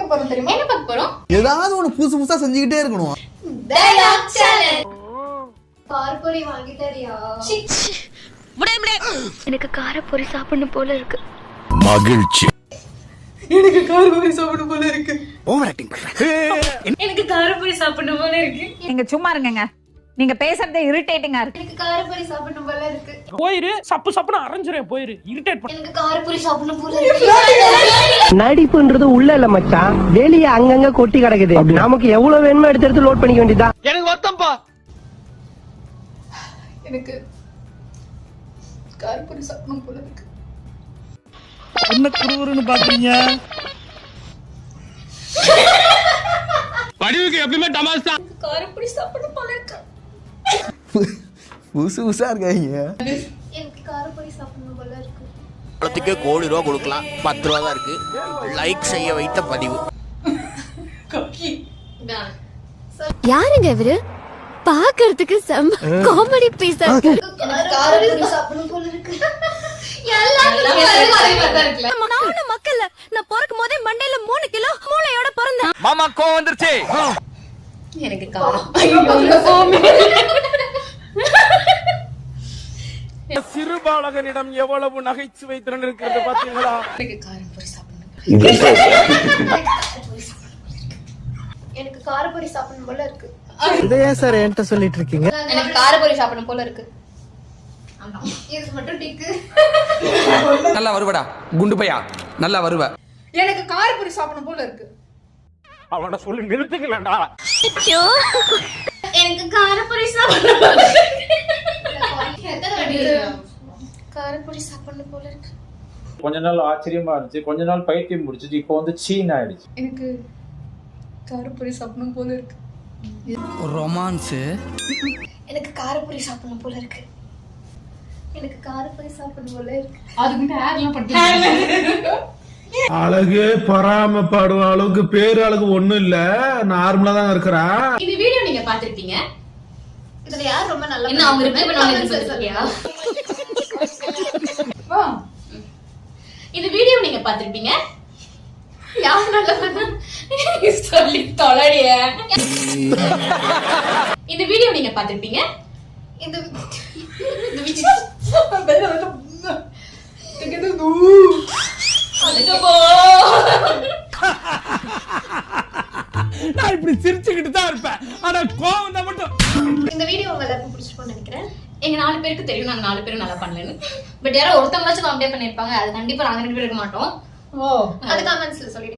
பார்க்க போறோம் தெரியுமா? என்ன பார்க்க போறோம்? ஏதாவது ஒண்ணு புதுசு புதுசா செஞ்சுக்கிட்டே இருக்கணும். Dialogue challenge. காரப்பொரி வாங்கி தரியா? எனக்கு காரப்பொரி சாப்பிடணும் போல இருக்கு. மகிழ்ச்சி. எனக்கு காரப்பொரி சாப்பிடணும் போல இருக்கு. ஓவர் ஆக்டிங் பண்ற. எனக்கு காரப்பொரி சாப்பிடணும் போல இருக்கு. நீங்க சும்மா இருங்கங்க. நீங்க பேசுறதே இரிட்டேட்டிங்கா இருக்கு. எனக்கு காரப்பொரி சாப்பிடணும் போல இருக்கு. போயிரு சப்பு சப்புன்னு அரைஞ்சிரேன் போயிரு இரிட்டேட் பண்ண. எனக்கு காரப்பொரி சாப்பிடணும் போல இருக்கு. நடிப்புன்றது உள்ள இல்ல மச்சான், வெளிய அங்கங்க கொட்டி கிடக்குது. நமக்கு எவ்வளவு வேணுமோ எடுத்து லோட் பண்ணிக்க வேண்டியதுதான். எனக்கு வருத்தம்பா. எனக்கு காரப்பொரி சாப்பிடணும் போல இருக்கு. என்ன குறுகுறுன்னு பாக்குறீங்க? படிவுக்கு எப்பவுமே டமாஸ் தான். காரப்பொரி சாப்பிடணும் போல இருக்கு. புதுசு புதுசா இருக்காங்க. எனக்கு காரப்பொரி சாப்பிடணும் போல இருக்கு. பழத்துக்கு கோடி ரூபா கொடுக்கலாம், 10 ரூபா தான் இருக்கு. லைக் செய்ய வைத்த பதிவு. யாருங்க இவரு? பாக்குறதுக்கு செம்ம காமெடி பீஸா இருக்கு. எனக்கு காரப்பொரி சாப்பிடணும் போல இருக்கு. எல்லாரும் நானும் மக்கள் நான் பிறக்கும் போதே மண்டையில 3 கிலோ மூளையோட பிறந்தேன். மாமா கோவம் வந்துருச்சு. எனக்கு காரம். சிறுபாலகனிடம் எவ்வளவு நகைச்சுவை திறன் இருக்கிறது பாத்தீங்களா? எனக்கு காரப்பொரி சாப்பிடணும். எனக்கு காரப்பொரி சாப்பிடணும் போல இருக்கு. இதை ஏன் சார் என்கிட்ட சொல்லிட்டு இருக்கீங்க? எனக்கு காரப்பொரி சாப்பிடணும் போல இருக்கு. இது மட்டும் டிக்கு. நல்லா வருவடா குண்டு பையா, நல்லா வருவ. எனக்கு காரப்பொரி சாப்பிடணும் போல இருக்கு. அவன சொல்லி நிறுத்துக்கலடா. எனக்கு காரப்பொரி சாப்பிடணும் போல இருக்கு. காரப்பொரி சாப்பிடணும் போல இருக்கு. கொஞ்ச நாள் ஆச்சரியமா இருந்துச்சு, கொஞ்ச நாள் பைத்தியம் முடிச்சிச்சு, இப்போ வந்து சீன் ஆயிடுச்சு. எனக்கு காரப்பொரி சாப்பிடணும் போல இருக்கு. ரொமான்ஸ். எனக்கு காரப்பொரி சாப்பிடணும் போல இருக்கு. எனக்கு காரப்பொரி சாப்பிடணும் போல இருக்கு. அதுக்கு ஹேர்லாம் பட்டு அழகு பராமப்படுற அளவுக்கு பேரு அழகு ஒண்ணும் இல்ல, நார்மலா தான் இருக்கிறா. இந்த வீடியோ நீங்க பாத்திருப்பீங்க. இதுல யார் ரொம்ப நல்லா என்ன அவங்க ரிப்ளை பண்ணுவாங்க சொல்றியா? இந்த வீடியோ நீங்க பாத்திருப்பீங்க. யார் நல்லா பண்ணா சொல்லி தொலைடிய. இந்த வீடியோ நீங்க பாத்திருப்பீங்க. இந்த வீடியோ நான் இப்படி சிரிச்சுக்கிட்டு தான் இருப்பேன், ஆனா கோவம் தான் மட்டும். இந்த வீடியோ உங்க எல்லாருக்கும் பிடிச்சிருக்கும்னு நினைக்கிறேன். எங்க 4 பேருக்கு தெரியும் நாங்க 4 பேரும் நல்லா பண்ணலன்னு. பட் யாரோ ஒருத்தவங்களாச்சும் காமெடி பண்ணிருப்பாங்க. அது கண்டிப்பா நாங்க 2 பேரும் இருக்க மாட்டோம். அது கமெண்ட்ஸ்ல சொல்லிட்டு